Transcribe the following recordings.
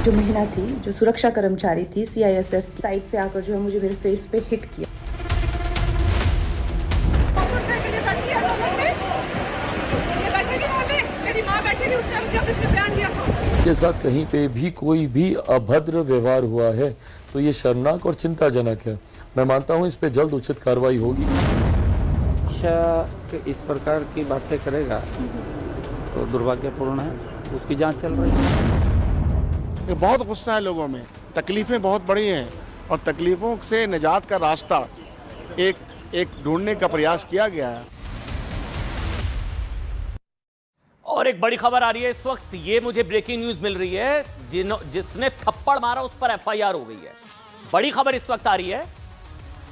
जो महिला थी, जो सुरक्षा कर्मचारी थी सीआईएसएफ की साइड से आकर जो है मुझे मेरे फेस पे हिट किया। के साथ कहीं पे भी कोई भी अभद्र व्यवहार हुआ है तो ये शर्मनाक और चिंताजनक है। मैं मानता हूँ इस पे जल्द उचित कार्रवाई होगी। इस प्रकार की बातें करेगा तो दुर्भाग्यपूर्ण है, उसकी जांच चल रही है। बहुत गुस्सा है लोगों में, तकलीफें बहुत बड़ी हैं और तकलीफों से निजात का रास्ता एक ढूंढने का प्रयास किया गया है। और एक बड़ी खबर आ रही है इस वक्त, ये मुझे ब्रेकिंग न्यूज मिल रही है, जिसने थप्पड़ मारा उस पर एफआईआर हो गई है। बड़ी खबर इस वक्त आ रही है,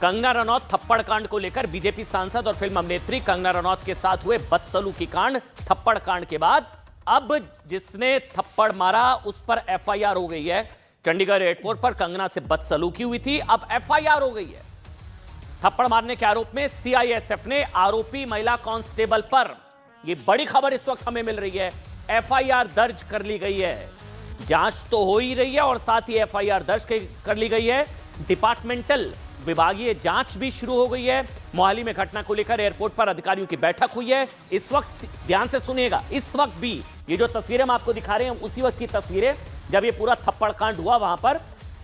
कंगना रनौत थप्पड़ कांड को लेकर बीजेपी सांसद और फिल्म अभिनेत्री कंगना रनौत के साथ हुए बदसलूकी कांड, थप्पड़ कांड के बाद अब जिसने थप्पड़ मारा उस पर एफआईआर हो गई है। चंडीगढ़ एयरपोर्ट पर कंगना से बदसलूकी हुई थी, अब एफआईआर हो गई है। थप्पड़ मारने के आरोप में सीआईएसएफ ने आरोपी महिला कांस्टेबल पर, ये बड़ी खबर इस वक्त हमें मिल रही है, एफआईआर दर्ज कर ली गई है। जांच तो हो ही रही है और साथ ही एफआईआर दर्ज कर ली गई है। डिपार्टमेंटल विभागीय जांच भी शुरू हो गई है। मोहाली में घटना को लेकर एयरपोर्ट पर अधिकारियों की बैठक हुई है। इस वक्त ध्यान से सुनिएगा, इस वक्त भी ये जो तस्वीरें हम आपको दिखा रहे हैं उसी वक्त की तस्वीरें जब ये पूरा थप्पड़ कांड हुआ। वहां पर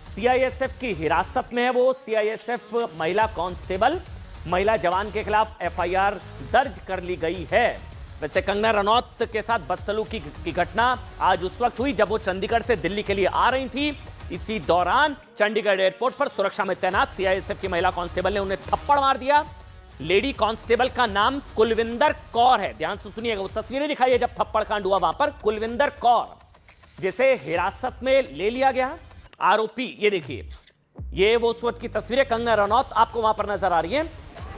सीआईएसएफ की हिरासत में है वो सीआईएसएफ महिला कांस्टेबल, महिला जवान के खिलाफ एफआईआर दर्ज कर ली गई है। वैसे कंगना रनौत के साथ बदसलूकी की घटना आज उस वक्त हुई जब वो चंडीगढ़ से दिल्ली के लिए आ रही थी। इसी दौरान चंडीगढ़ एयरपोर्ट पर सुरक्षा में तैनात सीआईएसएफ की महिला कांस्टेबल ने उन्हें थप्पड़ मार दिया। लेडी कांस्टेबल का नाम कुलविंदर कौर है। ध्यान से सुनिएगा, वो तस्वीरें दिखाई है जब थप्पड़ कांड हुआ वहां पर। कुलविंदर कौर जिसे हिरासत में ले लिया गया आरोपी, ये देखिए, ये वो उस वक्त की तस्वीरें। कंगना रनौत आपको वहां पर नजर आ रही है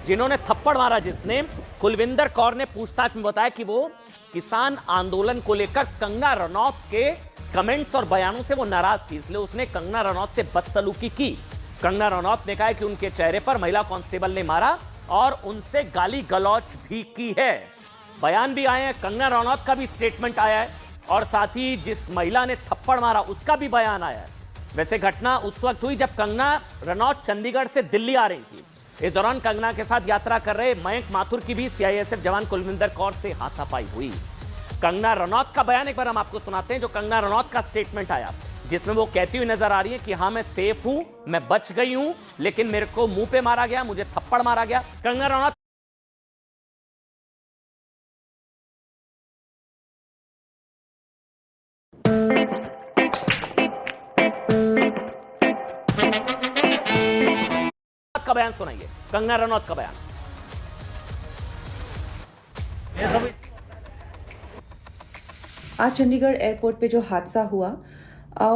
जिन्होंने थप्पड़ मारा, जिसने कुलविंदर कौर ने पूछताछ में बताया कि वो किसान आंदोलन को लेकर कंगना रनौत के कमेंट्स और बयानों से वो नाराज थी, इसलिए उसने कंगना रनौत से बदसलूकी की। कंगना रनौत ने कहा कि उनके चेहरे पर महिला कांस्टेबल ने मारा और उनसे गाली गलौच भी की है। बयान भी आए हैं, कंगना रनौत का भी स्टेटमेंट आया है और साथ ही जिस महिला ने थप्पड़ मारा उसका भी बयान आया है। वैसे घटना उस वक्त हुई जब कंगना रनौत चंडीगढ़ से दिल्ली आ रही थी। इस दौरान कंगना के साथ यात्रा कर रहे मयंक माथुर की भी सीआईएसएफ जवान कुलविंदर कौर से हाथापाई हुई। कंगना रनौत का बयान एक बार हम आपको सुनाते हैं, जो कंगना रनौत का स्टेटमेंट आया जिसमें वो कहती हुई नजर आ रही है कि हाँ मैं सेफ हूं, मैं बच गई हूं, लेकिन मेरे को मुंह पे मारा गया, मुझे थप्पड़ मारा गया। कंगना रनौत का बयान सुनाइए, कंगना रनौत का बयान। आज चंडीगढ़ एयरपोर्ट पे जो हादसा हुआ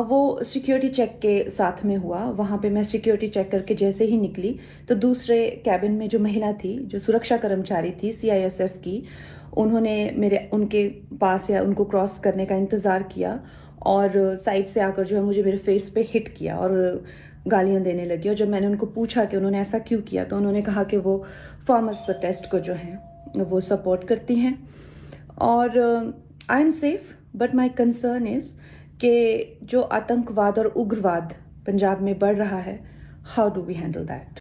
वो सिक्योरिटी चेक के साथ में हुआ। वहाँ पे मैं सिक्योरिटी चेक करके जैसे ही निकली तो दूसरे कैबिन में जो महिला थी, जो सुरक्षा कर्मचारी थी सीआईएसएफ की, उन्होंने उनके पास या उनको क्रॉस करने का इंतज़ार किया और साइड से आकर जो है मुझे मेरे फेस पे हिट किया और गालियाँ देने लगी। और जब मैंने उनको पूछा कि उन्होंने ऐसा क्यों किया तो उन्होंने कहा कि वो फार्मर्स प्रोटेस्ट को जो है वो सपोर्ट करती हैं और I am safe, but my concern is कि जो आतंकवाद और उग्रवाद पंजाब में बढ़ रहा है, how do we handle that.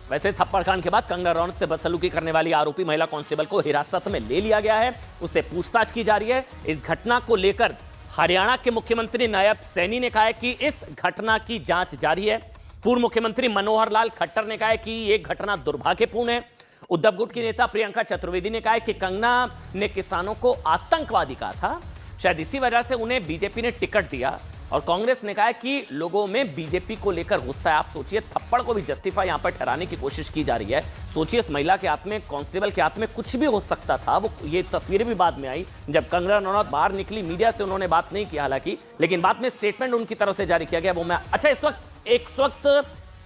वैसे थप्पड़ कांड के बाद कंगना रनौत से बदसलूकी करने वाली आरोपी महिला कांस्टेबल को हिरासत में ले लिया गया है, उससे पूछताछ की जा रही है। इस घटना को लेकर हरियाणा के मुख्यमंत्री नायब सैनी ने कहा है कि इस घटना की जांच जारी है। पूर्व मुख्यमंत्री मनोहर लाल खट्टर ने कहा है कि यह घटना दुर्भाग्यपूर्ण है। उद्धव गुट की नेता प्रियंका चतुर्वेदी ने कहा है कि कंगना ने किसानों को आतंकवादी कहा था, शायद इसी वजह से उन्हें बीजेपी ने टिकट दिया। और कांग्रेस ने कहा है कि लोगों में बीजेपी को लेकर गुस्सा है। आप सोचिए, थप्पड़ को भी जस्टिफाई यहां पर ठहराने की कोशिश की जा रही है। सोचिए, इस महिला के हाथ में, कांस्टेबल के हाथ में कुछ भी हो सकता था। वो ये तस्वीरें भी बाद में आई जब कंगना रनौत बाहर निकली, मीडिया से उन्होंने बात नहीं की हालांकि, लेकिन बाद में स्टेटमेंट उनकी तरफ से जारी किया गया वो मैं। अच्छा, इस वक्त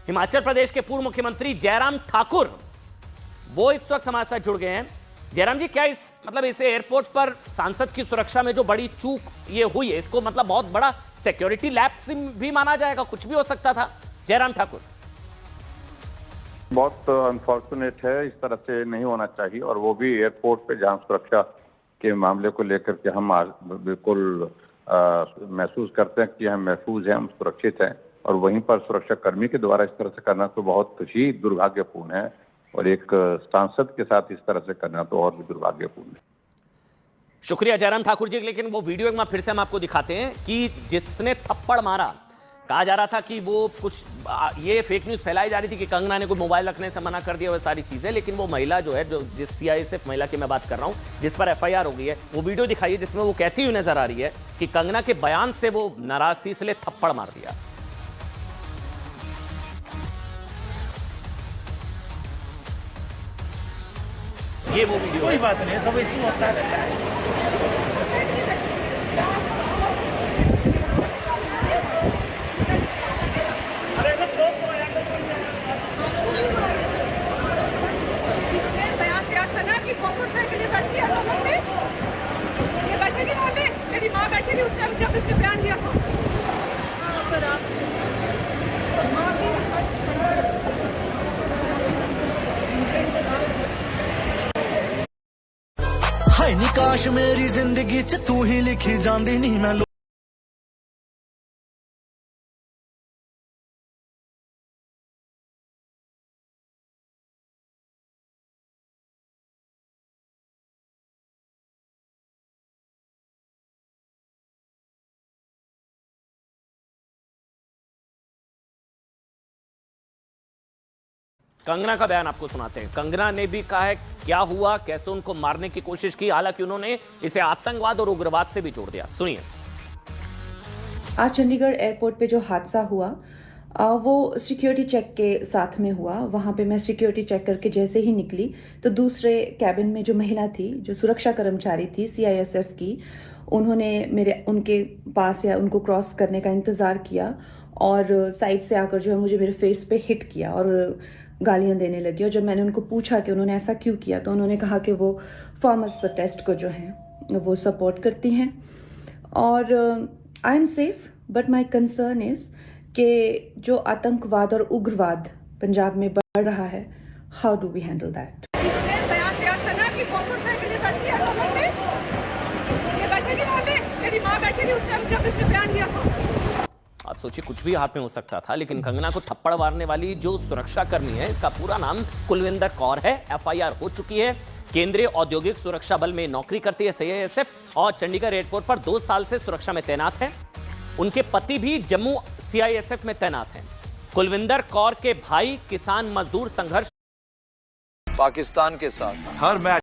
हिमाचल प्रदेश के पूर्व मुख्यमंत्री जयराम ठाकुर वो इस वक्त हमारे साथ जुड़ गए हैं। जयराम जी, क्या इस एयरपोर्ट पर सांसद की सुरक्षा में जो बड़ी चूक ये हुई है, इसको मतलब बहुत बड़ा सिक्योरिटी लैप्स भी माना जाएगा? कुछ भी हो सकता था। जयराम ठाकुर। बहुत अनफॉर्चुनेट है, इस तरह से नहीं होना चाहिए। और वो भी एयरपोर्ट पे, जहां सुरक्षा के मामले को लेकर के हम आज बिल्कुल महसूस करते हैं कि हम महफूज हैं, हम सुरक्षित हैं, और वहीं पर सुरक्षा कर्मी के द्वारा इस तरह से करना तो बहुत ही दुर्भाग्यपूर्ण है, और एक सांसद के साथ इस तरह से करना तो और भी दुर्भाग्यपूर्ण है। शुक्रिया जयराम ठाकुर जी। लेकिन वो वीडियो एक बार फिर से हम आपको दिखाते हैं कि जिसने थप्पड़ मारा, कहा जा रहा था कि वो कुछ ये फेक न्यूज फैलाई जा रही थी कि कंगना ने कोई मोबाइल रखने से मना कर दिया, वो सारी चीजें। लेकिन वो महिला जो है, जो जिस सीआईएसएफ महिला की मैं बात कर रहा हूं, जिस पर एफआईआर हो गई है, वो वीडियो दिखाइए जिसमें वो कहती हुई नजर आ रही है कि कंगना के बयान से वो नाराज थी, इसलिए थप्पड़ मार दिया। ये वो वीडियो कोई बात नहीं, सब इशू होता रहता है। अरे तो दोस्त को यार बयान दिया था ना कि 100 रुपए के लिए बैठी है लोगों में, ये बैठेगी वहाँ पे, मेरी माँ बैठेगी उस टाइम जब इसने बयान दिया था। फिर आप माँ भी हाय निकाश मेरी जिंदगी च तू ही लिखी जांदी नहीं मैं कंगना का बयान आपको सुनाते हैं। कंगना ने भी कहा है क्या हुआ, कैसे उनको मारने की कोशिश की, हालांकि उन्होंने इसे आतंकवाद और उग्रवाद से भी जोड़ दिया। सुनिए। आज चंडीगढ़ एयरपोर्ट पे जो हादसा हुआ वो सिक्योरिटी चेक के साथ में हुआ। वहाँ पे मैं सिक्योरिटी चेक करके जैसे ही निकली तो दूसरे कैबिन में जो महिला थी, जो सुरक्षा कर्मचारी थी सीआईएसएफ की, उन्होंने उनके पास या उनको क्रॉस करने का इंतज़ार किया और साइड से आकर जो है मुझे मेरे फेस पे हिट किया और गालियां देने लगी। और जब मैंने उनको पूछा कि उन्होंने ऐसा क्यों किया, तो उन्होंने कहा कि वो फार्मर्स प्रोटेस्ट को जो है वो सपोर्ट करती हैं और I am safe, but my concern is कि जो आतंकवाद और उग्रवाद पंजाब में बढ़ रहा है, how do we handle that. इसने बयान दिया था ना कि 100 रुपए के लिए बैठी है लोगों में, ये बैठेगी वहाँ पे, मेरी माँ बैठेगी उस टाइम जब इसने बयान दिया था। आप सोचिए, कुछ भी हाथ में हो सकता था, लेकिन कंगना को थप्पड़ मारने वाली जो सुरक्षा कर्मी है, इसका पूरा नाम कुलविंदर कौर है। एफआईआर हो चुकी है। केंद्रीय औद्योगिक सुरक्षा बल में नौकरी करती है सीआईएसएफ और चंडीगढ़ एयरपोर्ट पर 2 साल से सुरक्षा में तैनात है। उनके पति भी जम्मू सीआईएसएफ में तैनात हैं। कुलविंदर कौर के भाई किसान मजदूर संघर्ष पाकिस्तान के साथ हर मैच